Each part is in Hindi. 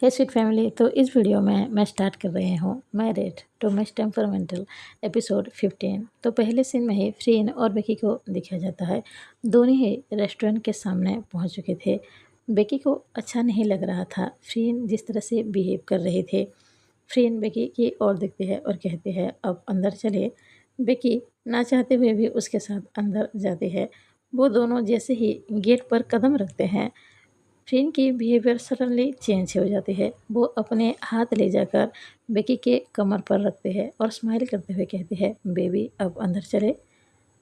हे स्वीट फैमिली। तो इस वीडियो में मैं स्टार्ट कर रही हूँ married too much temperamental episode 15। तो पहले सीन में ही फ्रीन और बेकी को दिखाया जाता है। दोनों ही रेस्टोरेंट के सामने पहुँच चुके थे। बेकी को अच्छा नहीं लग रहा था फ्रीन जिस तरह से बिहेव कर रहे थे। फ्रीन बेकी की ओर देखती है और कहती है अब अंदर चले। बेकी ना चाहते हुए भी उसके साथ अंदर जाती है। वो दोनों जैसे ही गेट पर कदम रखते हैं फ्रीन की बिहेवियर सडनली चेंज हो जाती है। वो अपने हाथ ले जाकर बेकी के कमर पर रखते हैं और स्माइल करते हुए कहती है बेबी अब अंदर चले।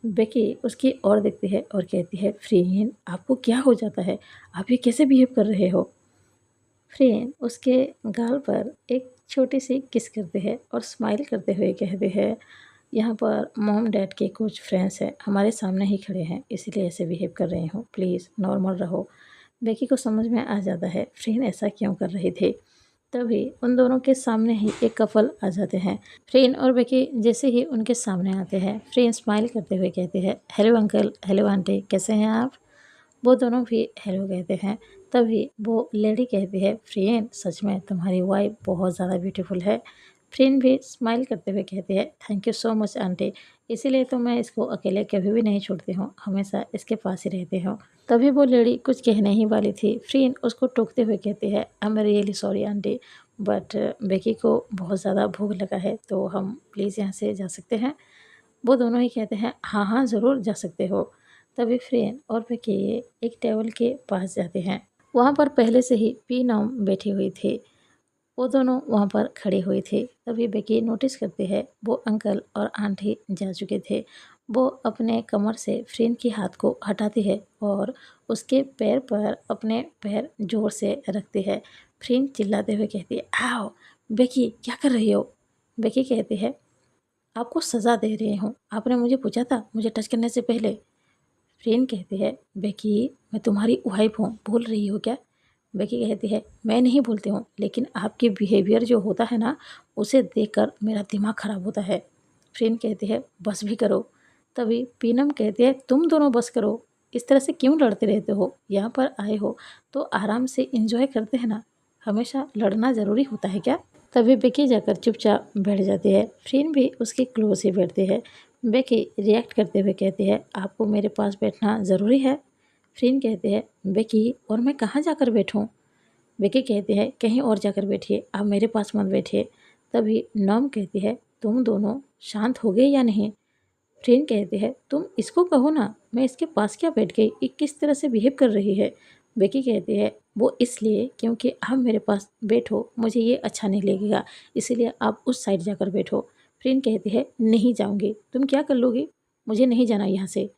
बेकी उसकी ओर देखती है और कहती है फ्रीन आपको क्या हो जाता है, आप ये कैसे बिहेव कर रहे हो। फ्रीन उसके गाल पर एक छोटी सी किस करते हैं और स्माइल करते हुए कहते हैं यहाँ पर मॉम डैड के कुछ फ्रेंड्स हैं, हमारे सामने ही खड़े हैं, इसीलिए ऐसे बिहेव कर रही हूँ, प्लीज़ नॉर्मल रहो। बेकी को समझ में आ जाता है फ्रीन ऐसा क्यों कर रहे थे। तभी उन दोनों के सामने ही एक कपल आ जाते हैं। फ्रीन और बेकी जैसे ही उनके सामने आते हैं फ्रीन स्माइल करते हुए कहते हैं हेलो अंकल, हेलो आंटी, कैसे हैं आप। वो दोनों भी हेलो कहते हैं। तभी वो लेडी कहती है फ्रेंड सच में तुम्हारी वाइफ बहुत ज़्यादा ब्यूटीफुल है। फ्रेंड भी स्माइल करते हुए कहती है thank you so much aunty, इसीलिए तो मैं इसको अकेले कभी भी नहीं छोड़ती हूँ, हमेशा इसके पास ही रहती हूँ। तभी वो लेडी कुछ कहने ही वाली थी फ्रेंड उसको टोकते हुए कहती है I am really sorry aunty, but Becky को बहुत ज़्यादा भूख लगा है तो हम प्लीज़ यहाँ से जा सकते हैं। वो दोनों ही कहते हैं हाँ हाँ ज़रूर जा सकते हो। तभी फ्रेन और बेकी एक टेबल के पास जाते हैं। वहाँ पर पहले से ही पीनम बैठी हुई थी। वो दोनों वहाँ पर खड़े हुए थे। तभी बेकी नोटिस करते हैं वो अंकल और आंटी जा चुके थे। वो अपने कमर से फ्रेन के हाथ को हटाती है और उसके पैर पर अपने पैर जोर से रखती है। फ्रेन चिल्लाते हुए कहती है आओ बेकी क्या कर रही हो। बेकी कहती है आपको सज़ा दे रही हूँ, आपने मुझे पूछा था मुझे टच करने से पहले। फ्रेंड कहती है बेकी मैं तुम्हारी वाइफ हूँ, भूल रही हो क्या। बेकी कहती है मैं नहीं भूलती हूँ, लेकिन आपके बिहेवियर जो होता है ना उसे देखकर मेरा दिमाग ख़राब होता है। फ्रेंड कहती है बस भी करो। तभी पीनम कहती है तुम दोनों बस करो, इस तरह से क्यों लड़ते रहते हो, यहाँ पर आए हो तो आराम से इंजॉय करते हैं ना, हमेशा लड़ना ज़रूरी होता है क्या। तभी बेकी जाकर चुपचाप बैठ जाती है। फ्रेंड भी उसके क्लोज ही बैठती है। बेकी रिएक्ट करते हुए कहती है आपको मेरे पास बैठना ज़रूरी है। फ्रेंड कहते हैं बेकी और मैं कहाँ जाकर बैठूं। बेकी कहती है कहीं और जाकर बैठिए, आप मेरे पास मत बैठिए। तभी नॉम कहती है तुम दोनों शांत हो गए या नहीं। फ्रेंड कहती है तुम इसको कहो ना, मैं इसके पास क्या बैठ गई, ये किस तरह से बिहेव कर रही है। बेकी कहती है वो इसलिए क्योंकि आप मेरे पास बैठो मुझे ये अच्छा नहीं लगेगा, इसीलिए आप उस साइड जाकर बैठो। फ्रेंड कहती है नहीं जाऊँगी, तुम क्या कर लोगी, मुझे नहीं जाना यहाँ से।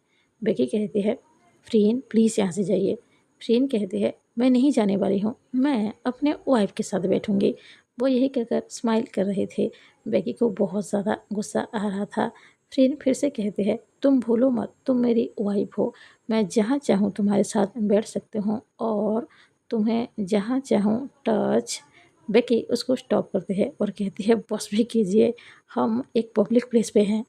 बेकी कहती है फ्रेंड प्लीज़ यहाँ से जाइए। फ्रेंड कहती है मैं नहीं जाने वाली हूँ, मैं अपने वाइफ के साथ बैठूँगी। वो यही कहकर स्माइल कर रहे थे। बेकी को बहुत ज़्यादा गुस्सा आ रहा था। फ्रेंड फिर से कहते हैं तुम भूलो मत तुम मेरी वाइफ हो, मैं जहाँ चाहूँ तुम्हारे साथ बैठ सकती हूँ और तुम्हें जहाँ चाहूँ टच। बेकी उसको स्टॉप करते हैं और कहती है बस भी कीजिए, हम एक पब्लिक प्लेस पे हैं।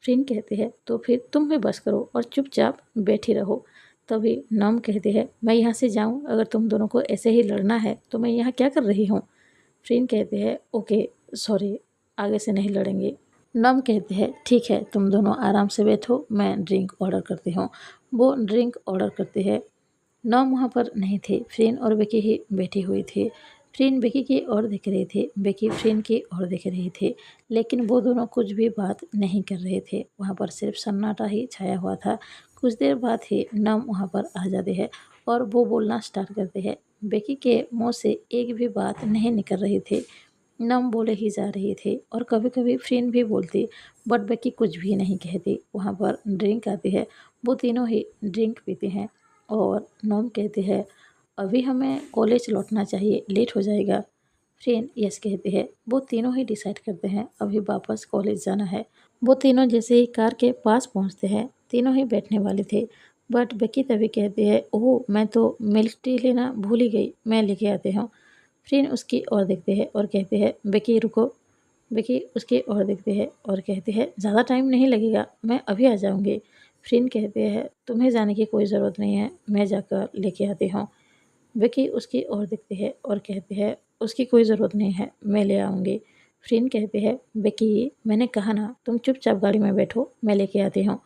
फ्रेंड कहते हैं तो फिर तुम भी बस करो और चुपचाप बैठी रहो। तभी नॉम कहते हैं मैं यहाँ से जाऊँ, अगर तुम दोनों को ऐसे ही लड़ना है तो मैं यहाँ क्या कर रही हूँ। फ्रेंड कहते हैं ओके सॉरी, आगे से नहीं लड़ेंगे। नम कहते हैं ठीक है तुम दोनों आराम से बैठो, मैं ड्रिंक ऑर्डर करती हूँ। वो ड्रिंक ऑर्डर करते हैं। नॉम वहाँ पर नहीं थे, फ्रेंड और बेकी ही बैठी हुई थी। फ्रेंड बेकी की ओर देख रही थी, बेकी फ्रेंड की ओर देख रही थी, लेकिन वो दोनों कुछ भी बात नहीं कर रहे थे। वहाँ पर सिर्फ सन्नाटा ही छाया हुआ था। कुछ देर बाद ही नॉम वहाँ पर आ जाते हैं और वो बोलना स्टार्ट करते हैं। बेकी के मुँह से एक भी बात नहीं निकल रही थी, नम बोले ही जा रही थी और कभी कभी फ्रेंड भी बोलती, बट बेकी कुछ भी नहीं कहती। वहाँ पर ड्रिंक आती है, वो तीनों ही ड्रिंक पीते हैं और नॉम कहती है अभी हमें कॉलेज लौटना चाहिए, लेट हो जाएगा। फ्रेंड यस कहती है। वो तीनों ही डिसाइड करते हैं अभी वापस कॉलेज जाना है। वो तीनों जैसे ही कार के पास पहुँचते हैं, तीनों ही बैठने वाले थे, बट बेकी तभी कहती है ओह मैं तो मिल्क टी लेना भूल ही गई, मैं लेके आती हूँ। फ्रेंड उसकी ओर देखते हैं और कहते हैं बेकी रुको। बेकी उसकी ओर देखते हैं और कहते हैं ज़्यादा टाइम नहीं लगेगा, मैं अभी आ जाऊँगी। फ्रेंड कहते हैं तुम्हें जाने की कोई ज़रूरत नहीं है, मैं जाकर लेके आती हूँ। बेकी उसकी ओर देखते हैं और कहते हैं उसकी कोई ज़रूरत नहीं है, मैं ले आऊँगी। फ्रेंड कहते हैं बेकी मैंने कहा ना तुम चुपचाप गाड़ी में बैठो, मैं लेके आती हूँ।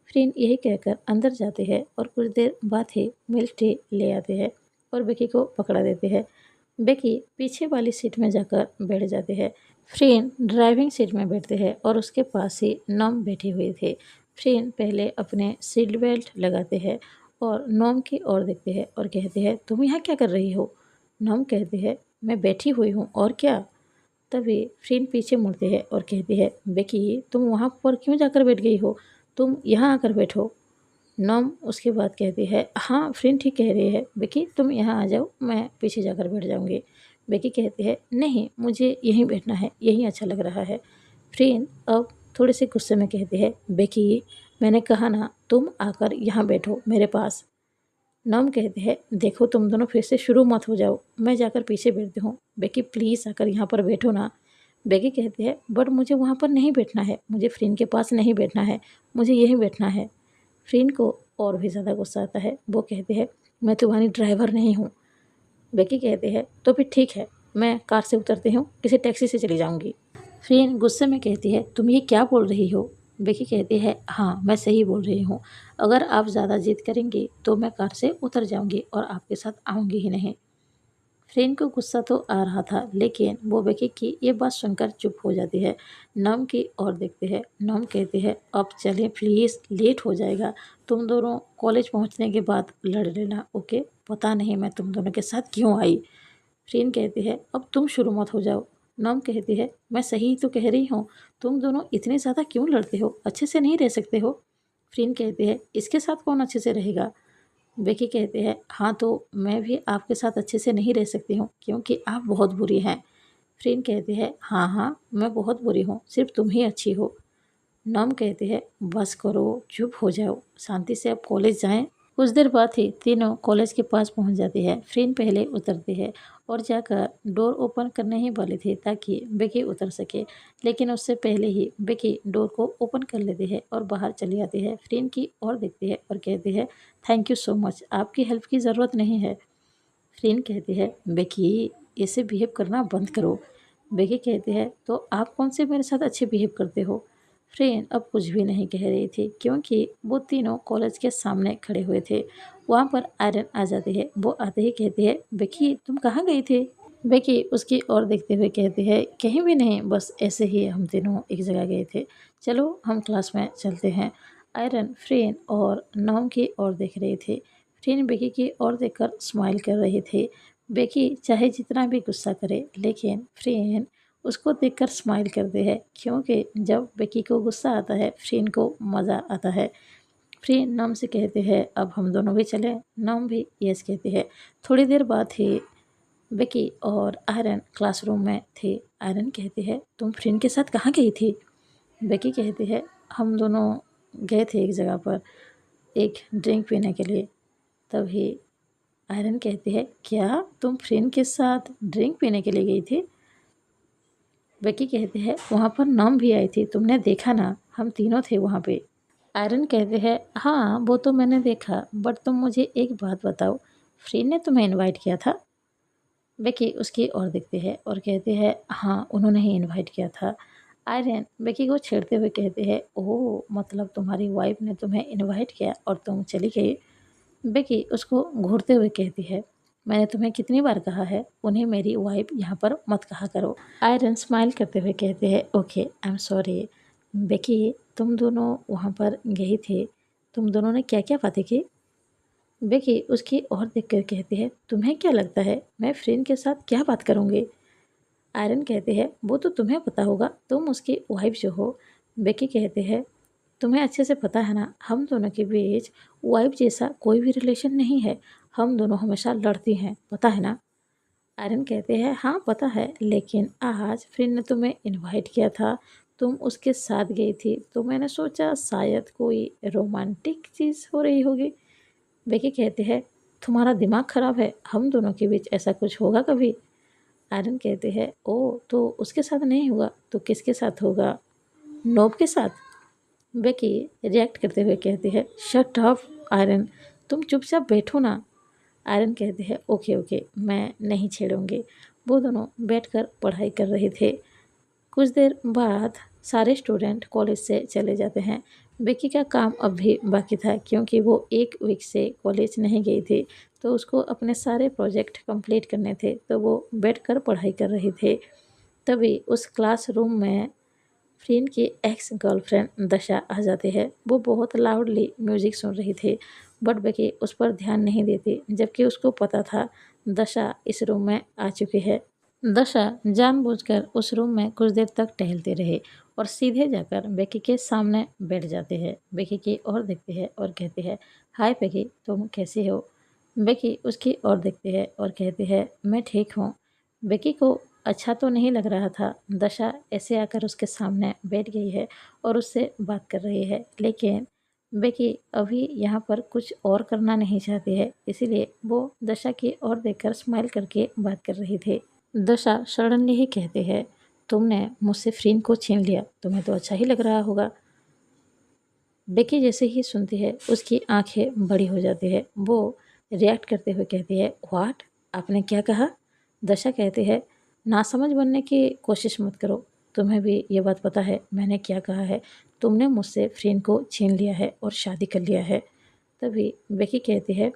फ्रेंड यही कहकर अंदर जाते हैं और कुछ देर बाद ही मिल्क टी ले आते हैं और बेकी को पकड़ा देते हैं। बेकी पीछे वाली सीट में जाकर बैठ जाते हैं। फ्रेंड ड्राइविंग सीट में बैठते हैं और उसके पास ही नॉम बैठी हुई थी। फ्रेंड पहले अपने सीट बेल्ट लगाते हैं और नॉम की ओर देखते हैं और कहते हैं तुम यहाँ क्या कर रही हो? नॉम कहते हैं मैं बैठी हुई हूँ और क्या। तभी फ्रेंड पीछे मुड़ते हैं और कहती है बेकी तुम वहाँ पर क्यों जाकर बैठ गई हो? तुम यहाँ आकर बैठो। नॉम उसके बाद कहती है हाँ फ्रेंड ठीक कह रही है, बेकी तुम यहाँ आ जाओ, मैं पीछे जाकर बैठ जाऊँगी। बेकी कहती है नहीं मुझे यहीं बैठना है, यहीं अच्छा लग रहा है। फ्रेंड अब थोड़े से गुस्से में कहती है बेकी मैंने कहा ना तुम आकर यहाँ बैठो मेरे पास। नॉम कहते हैं देखो तुम दोनों फिर से शुरू मत हो जाओ, मैं जाकर पीछे बैठती हूँ, बेकी प्लीज़ आकर यहाँ पर बैठो ना। बेकी कहती है बट मुझे वहाँ पर नहीं बैठना है, मुझे फ्रेंड के पास नहीं बैठना है, मुझे यहीं बैठना है। फ्रेंड को और भी ज़्यादा गुस्सा आता है, वो कहते हैं मैं तुम्हारी ड्राइवर नहीं हूँ। बेकी कहते हैं तो फिर ठीक है, मैं कार से उतरती हूँ, किसी टैक्सी से चली जाऊँगी। फ्रेंड गुस्से में कहती है तुम ये क्या बोल रही हो? बेकी कहती है हाँ मैं सही बोल रही हूँ, अगर आप ज़्यादा जिद करेंगी तो मैं कार से उतर जाऊँगी और आपके साथ आऊँगी ही नहीं। फ्रेंड को गुस्सा तो आ रहा था लेकिन वो बेकी की ये बात सुनकर चुप हो जाती है। नॉम की ओर देखते हैं। नॉम कहते हैं अब चलें प्लीज़, लेट हो जाएगा, तुम दोनों कॉलेज पहुंचने के बाद लड़ लेना ओके। पता नहीं मैं तुम दोनों के साथ क्यों आई। फ्रेंड कहती है अब तुम शुरू मत हो जाओ। नॉम कहती है मैं सही तो कह रही हूँ, तुम दोनों इतने ज़्यादा क्यों लड़ते हो, अच्छे से नहीं रह सकते हो। फ्रेंड कहती है इसके साथ कौन अच्छे से रहेगा। बेकी कहते हैं हाँ तो मैं भी आपके साथ अच्छे से नहीं रह सकती हूँ क्योंकि आप बहुत बुरी हैं। फ्रेंड कहते हैं हाँ हाँ मैं बहुत बुरी हूँ, सिर्फ तुम ही अच्छी हो। नॉम कहते हैं बस करो, चुप हो जाओ, शांति से अब कॉलेज जाएं। कुछ देर बाद ही तीनों कॉलेज के पास पहुंच जाती है। फ्रेंड पहले उतरती है और जाकर डोर ओपन करने ही वाली थी ताकि बेकी उतर सके, लेकिन उससे पहले ही बेकी डोर को ओपन कर लेती है और बाहर चली आती है। फ्रेंड की ओर देखती है और कहती है थैंक यू सो मच, आपकी हेल्प की ज़रूरत नहीं है। फ्रेंड कहती है बेकी ऐसे बिहेव करना बंद करो। बेकी कहती है तो आप कौन से मेरे साथ अच्छे बिहेव करते हो। फ्रेंड अब कुछ भी नहीं कह रही थी क्योंकि वो तीनों कॉलेज के सामने खड़े हुए थे। वहाँ पर आयरन आ जाती है, वो आते ही कहती है बेकी तुम कहाँ गई थे। बेकी उसकी ओर देखते हुए कहती है कहीं भी नहीं, बस ऐसे ही हम तीनों एक जगह गए थे, चलो हम क्लास में चलते हैं। आयरन फ्रेंड और नॉम की ओर देख रही थी। फ्रेंड बेकी की ओर देखकर स्माइल कर रही थी। बेकी चाहे जितना भी गुस्सा करे लेकिन फ्रेंड उसको देखकर स्माइल करते हैं क्योंकि जब बेकी को गुस्सा आता है फ्रेंड को मज़ा आता है। फ्रेंड नॉम से कहते हैं अब हम दोनों भी चलें। नॉम भी यस कहती है। थोड़ी देर बाद ही बेकी और आयरन क्लासरूम में थे। आयरन कहती है तुम फ्रेंड के साथ कहाँ गई थी। बेकी कहती है हम दोनों गए थे एक जगह पर एक ड्रिंक पीने के लिए। तभी आयरन कहती है क्या तुम फ्रेंड के साथ ड्रिंक पीने के लिए गई थी। बेकी कहती है वहाँ पर नॉम भी आई थी, तुमने देखा ना, हम तीनों थे वहाँ पे। आयरन कहते हैं हाँ वो तो मैंने देखा, बट तुम मुझे एक बात बताओ, फ्रेंड ने तुम्हें इनवाइट किया था। बेकी उसकी ओर देखते हैं और कहते हैं हाँ उन्होंने ही इनवाइट किया था। आयरन बेकी को छेड़ते हुए कहते हैं ओह मतलब तुम्हारी वाइफ ने तुम्हें इनवाइट किया और तुम चली गई। बेकी उसको घूरते हुए कहती है मैंने तुम्हें कितनी बार कहा है उन्हें मेरी वाइफ यहाँ पर मत कहा करो। आयरन स्माइल करते हुए कहते हैं okay I am sorry. Becky तुम दोनों वहाँ पर गए थे, तुम दोनों ने क्या क्या बातें की। बेकी उसकी ओर देखकर कहती है तुम्हें क्या लगता है मैं फ्रेंड के साथ क्या बात करूँगी। आयरन कहते हैं वो तो तुम्हें पता होगा, तुम उसकी वाइफ जो हो। बेकी कहते हैं तुम्हें अच्छे से पता है ना हम दोनों के बीच वाइफ जैसा कोई भी रिलेशन नहीं है, हम दोनों हमेशा लड़ती हैं, पता है ना। आयरन कहते हैं हाँ पता है, लेकिन आज फ्रेंड ने तुम्हें इनवाइट किया था, तुम उसके साथ गई थी तो मैंने सोचा शायद कोई रोमांटिक चीज़ हो रही होगी। बेकी कहते हैं तुम्हारा दिमाग ख़राब है, हम दोनों के बीच ऐसा कुछ होगा कभी। आयरन कहते हैं ओ तो उसके साथ नहीं हुआ तो किसके साथ होगा, नोब के साथ। बेकी रिएक्ट करते हुए कहती है शट अप आयरन, तुम चुपचाप बैठो ना। आयरन कहते हैं ओके ओके मैं नहीं छेड़ूंगी। वो दोनों बैठकर पढ़ाई कर रहे थे। कुछ देर बाद सारे स्टूडेंट कॉलेज से चले जाते हैं। विक्की का काम अब भी बाकी था क्योंकि वो 1 वीक से कॉलेज नहीं गई थी, तो उसको अपने सारे प्रोजेक्ट कंप्लीट करने थे, तो वो बैठकर पढ़ाई कर रहे थे। तभी उस क्लासरूम में फ्रेंड की एक्स गर्लफ्रेंड दशा आ जाती है। वो बहुत लाउडली म्यूजिक सुन रही थी, बट बेकी उस पर ध्यान नहीं देती, जबकि उसको पता था दशा इस रूम में आ चुकी है। दशा जानबूझकर उस रूम में कुछ देर तक टहलते रहे और सीधे जाकर बेकी के सामने बैठ जाते हैं। बेकी की ओर देखती है और कहती है, हाय बेकी, तुम कैसी हो? बेकी उसकी ओर देखती है और कहती है, मैं ठीक हूँ। बेकी को अच्छा तो नहीं लग रहा था। दशा ऐसे आकर उसके सामने बैठ गई है और उससे बात कर रही है, लेकिन बेकी अभी यहाँ पर कुछ और करना नहीं चाहती है, इसीलिए वो दशा की ओर देखकर स्माइल करके बात कर रही थी। दशा सडनली ही कहती है, तुमने मुझसे फ्रेंड को छीन लिया, तुम्हें तो अच्छा ही लग रहा होगा। बेकी जैसे ही सुनती है उसकी आंखें बड़ी हो जाती है। वो रिएक्ट करते हुए कहती है, व्हाट, आपने क्या कहा? दशा कहती है, नासमझ बनने की कोशिश मत करो, तुम्हें भी ये बात पता है मैंने क्या कहा है। तुमने मुझसे फ्रेंड को छीन लिया है और शादी कर लिया है। तभी बेकी कहती है,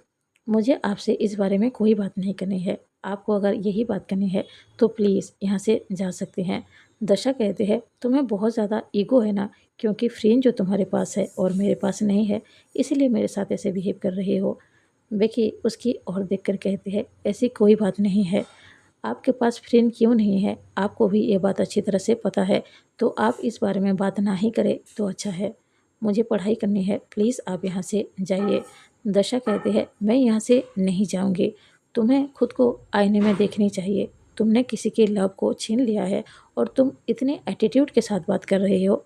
मुझे आपसे इस बारे में कोई बात नहीं करनी है। आपको अगर यही बात करनी है तो प्लीज़ यहाँ से जा सकते हैं। दशा कहती है, तुम्हें बहुत ज़्यादा ईगो है ना, क्योंकि फ्रेंड जो तुम्हारे पास है और मेरे पास नहीं है, इसीलिए मेरे साथ ऐसे बिहेव कर रही हो। बेकी उसकी ओर देखकर कहती है, ऐसी कोई बात नहीं है। आपके पास फ्रेंड क्यों नहीं है, आपको भी ये बात अच्छी तरह से पता है, तो आप इस बारे में बात ना ही करें तो अच्छा है। मुझे पढ़ाई करनी है, प्लीज़ आप यहाँ से जाइए। दशा कहती है, मैं यहाँ से नहीं जाऊँगी। तुम्हें खुद को आईने में देखनी चाहिए। तुमने किसी के लव को छीन लिया है और तुम इतने एटीट्यूड के साथ बात कर रहे हो।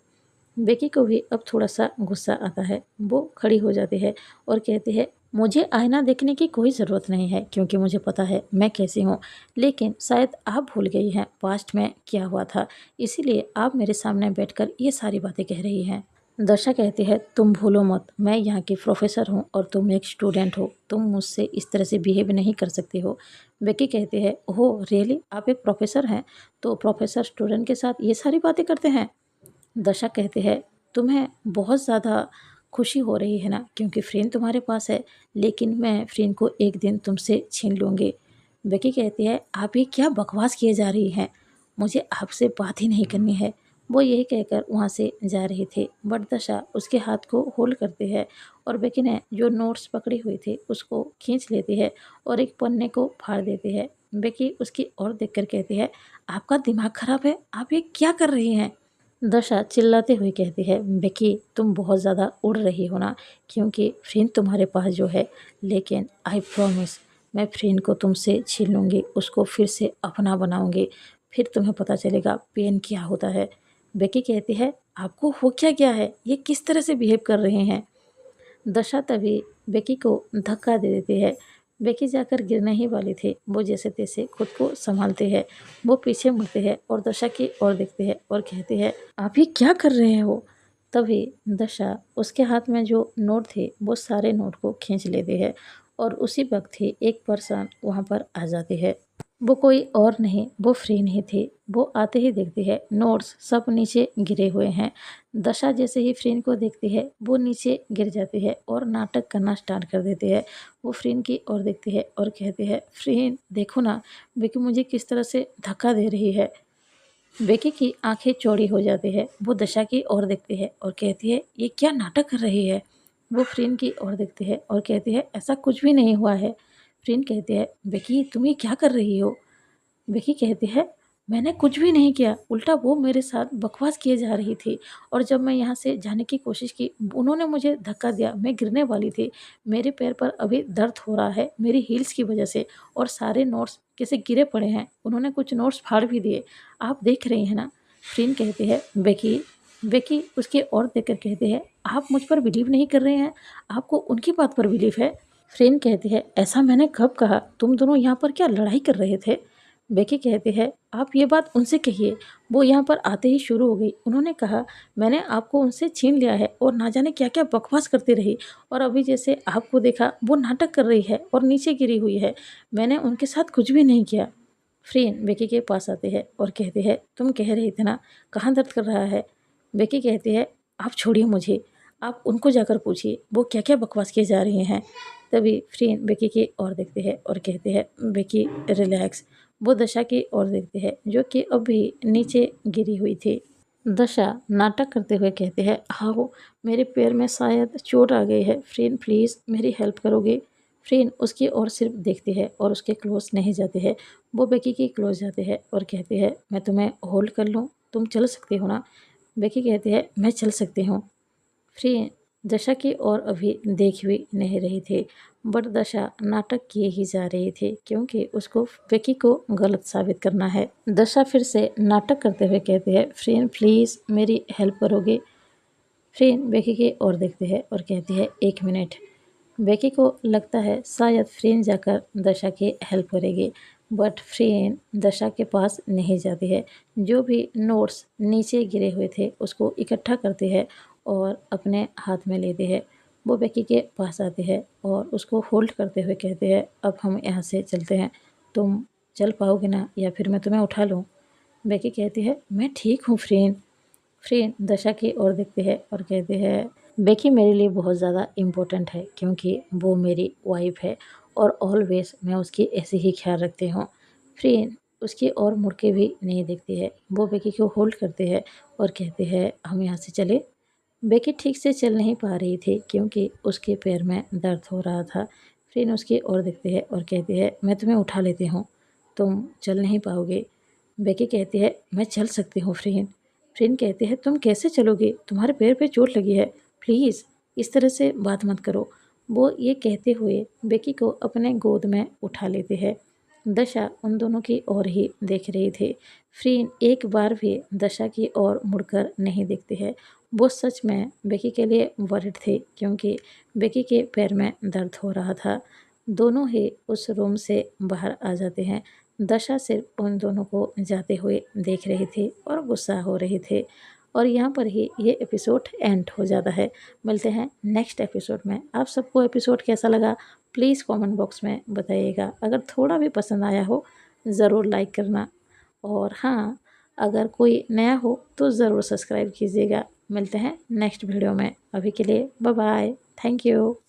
बेकी को भी अब थोड़ा-सा गुस्सा आता है। वो खड़ी हो जाती है और कहती है, मुझे आईना देखने की कोई ज़रूरत नहीं है, क्योंकि मुझे पता है मैं कैसी हूँ। लेकिन शायद आप भूल गई हैं पास्ट में क्या हुआ था, इसीलिए आप मेरे सामने बैठकर ये सारी बातें कह रही हैं। दर्शा कहती है, तुम भूलो मत, मैं यहाँ की प्रोफ़ेसर हूँ और तुम एक स्टूडेंट हो। तुम मुझसे इस तरह से बिहेव नहीं कर सकती हो। बेकी कहती है, ओह रियली, आप एक प्रोफ़ेसर हैं? तो प्रोफ़ेसर स्टूडेंट के साथ ये सारी बातें करते हैं? दशा कहते हैं, तुम्हें बहुत ज़्यादा खुशी हो रही है ना, क्योंकि फ्रेंड तुम्हारे पास है, लेकिन मैं फ्रेंड को एक दिन तुमसे छीन लूँगी। बेकी कहती है, आप ये क्या बकवास किए जा रही हैं, मुझे आपसे बात ही नहीं करनी है। वो यही कहकर वहाँ से जा रही थी, बट दशा उसके हाथ को होल्ड करती है और बेकी ने जो नोट्स पकड़ी हुई थी उसको खींच लेती है और एक पन्ने को फाड़ देती है। बेकी उसकी ओर देखकर कहती है, आपका दिमाग खराब है, आप ये क्या कर रही हैं? दशा चिल्लाते हुए कहती है, बेकी, तुम बहुत ज़्यादा उड़ रही हो ना, क्योंकि फ्रेंड तुम्हारे पास जो है, लेकिन आई प्रॉमिस मैं फ्रेंड को तुमसे छीन लूँगी, उसको फिर से अपना बनाऊँगी, फिर तुम्हें पता चलेगा पेन क्या होता है। बेकी कहती है, आपको हो क्या गया है, ये किस तरह से बिहेव कर रहे हैं? दशा तभी बेकी को धक्का दे देती है। बेकी जाकर गिरने ही वाली थी। वो जैसे तैसे खुद को संभालती है। वो पीछे मुड़ती है और दशा की ओर देखती है और कहती है, आप ये क्या कर रहे हो? तभी दशा उसके हाथ में जो नोट थे वो सारे नोट को खींच लेती है और उसी वक्त ही एक पर्सन वहाँ पर आ जाती है। वो कोई और नहीं, वो फ्रेंड ही थी। वो आते ही देखती है नोट्स सब नीचे गिरे हुए हैं। दशा जैसे ही फ्रेंड को देखती है वो नीचे गिर जाती है और नाटक करना स्टार्ट कर देती है। वो फ्रेंड की ओर देखती है और कहती है, फ्रेंड देखो ना, बेकी मुझे किस तरह से धक्का दे रही है। बेकी की आंखें चौड़ी हो जाती है। वो दशा की ओर देखती है और कहती है, ये क्या नाटक कर रही है? वो फ्रेंड की ओर देखती है और कहती है, ऐसा कुछ भी नहीं हुआ है। फ्रेंड कहती है, बेकी तुम ये क्या कर रही हो? विकी कहती है, मैंने कुछ भी नहीं किया, उल्टा वो मेरे साथ बकवास किए जा रही थी और जब मैं यहाँ से जाने की कोशिश की, उन्होंने मुझे धक्का दिया, मैं गिरने वाली थी। मेरे पैर पर अभी दर्द हो रहा है मेरी हील्स की वजह से और सारे नोट्स कैसे गिरे पड़े हैं। उन्होंने कुछ नोट्स फाड़ भी दिए, आप देख रही हैं ना। फ्रेंड कहती है, बेकी बेकी उसकी ओर देखकर कहती है, आप मुझ पर बिलीव नहीं कर रहे हैं, आपको उनकी बात पर बिलीव है। फ्रेंड कहती है, ऐसा मैंने कब कहा? तुम दोनों यहाँ पर क्या लड़ाई कर रहे थे? बेकी कहती है, आप ये बात उनसे कहिए। वो यहाँ पर आते ही शुरू हो गई। उन्होंने कहा, मैंने आपको उनसे छीन लिया है और ना जाने क्या क्या बकवास करती रही और अभी जैसे आपको देखा वो नाटक कर रही है और नीचे गिरी हुई है। मैंने उनके साथ कुछ भी नहीं किया। फ्रीन बेकी के पास आती है और कहती है, तुम कह रही थी ना कहाँ दर्द कर रहा है। बेकी कहती है, आप छोड़िए मुझे, आप उनको जाकर पूछिए वो क्या क्या बकवास किए जा रहे हैं। तभी फ्रीन बेकी की ओर देखती है और कहती है, बेकी रिलैक्स। वो दशा की ओर देखती है जो कि अभी नीचे गिरी हुई थी। दशा नाटक करते हुए कहती है, हाँ मेरे पैर में शायद चोट आ गई है, फ्रीन प्लीज़ मेरी हेल्प करोगे। फ्रीन उसकी ओर सिर्फ देखती है और उसके क्लोज नहीं जाती है। वो बेकी की क्लोज जाती है और कहती है, मैं तुम्हें होल्ड कर लूँ, तुम चल सकती हो ना। बेकी कहती है, मैं चल सकती हूँ। फ्री दशा की ओर अभी देख भी नहीं रही थी, बट दशा नाटक किए ही जा रही थी क्योंकि उसको बेकी को गलत साबित करना है। दशा फिर से नाटक करते हुए कहती है, फ्रेंड प्लीज़ मेरी हेल्प करोगे। फ्रेंड बेकी की ओर देखती है और कहती है, 1 मिनट। बेकी को लगता है शायद फ्रेन जाकर दशा की हेल्प करेगी, बट फ्रेन दशा के पास नहीं जाती है। जो भी नोट्स नीचे गिरे हुए थे उसको इकट्ठा करती है और अपने हाथ में लेती है। वो बेकी के पास आती है और उसको होल्ड करते हुए कहती है, अब हम यहाँ से चलते हैं, तुम चल पाओगे ना या फिर मैं तुम्हें उठा लूँ। बेकी कहती है, मैं ठीक हूँ फ्रेन। फ्रेन दशा की ओर देखती है और कहती है, बेकी मेरे लिए बहुत ज़्यादा इम्पोर्टेंट है क्योंकि वो मेरी वाइफ है और ऑलवेज मैं उसकी ऐसे ही ख्याल रखती हूँ। फ्रेन उसकी ओर मुड़ के भी नहीं देखती है। वो बेकी को होल्ड करती है और कहती है, हम यहाँ से चले। बेकी ठीक से चल नहीं पा रही थी क्योंकि उसके पैर में दर्द हो रहा था। फ्रेन उसकी ओर देखती है और कहती है, मैं तुम्हें उठा लेती हूँ, तुम चल नहीं पाओगे। बेकी कहती है, मैं चल सकती हूँ फ्रेन। फ्रेन कहती है, तुम कैसे चलोगे, तुम्हारे पैर पे चोट लगी है, प्लीज़ इस तरह से बात मत करो। वो ये कहते हुए बेकी को अपने गोद में उठा लेती है। दशा उन दोनों की ओर ही देख रही थी। फ्रीन एक बार भी दशा की ओर मुड़कर नहीं देखती है। वो सच में बेकी के लिए वरिड थी क्योंकि बेकी के पैर में दर्द हो रहा था। दोनों ही उस रूम से बाहर आ जाते हैं। दशा सिर्फ उन दोनों को जाते हुए देख रही थी और गुस्सा हो रही थी। और यहाँ पर ही ये एपिसोड एंड हो जाता है। मिलते हैं नेक्स्ट एपिसोड में। आप सबको एपिसोड कैसा लगा प्लीज़ कमेंट बॉक्स में बताइएगा। अगर थोड़ा भी पसंद आया हो ज़रूर लाइक करना, और हाँ, अगर कोई नया हो तो ज़रूर सब्सक्राइब कीजिएगा। मिलते हैं नेक्स्ट वीडियो में। अभी के लिए बाय बाय। Thank you.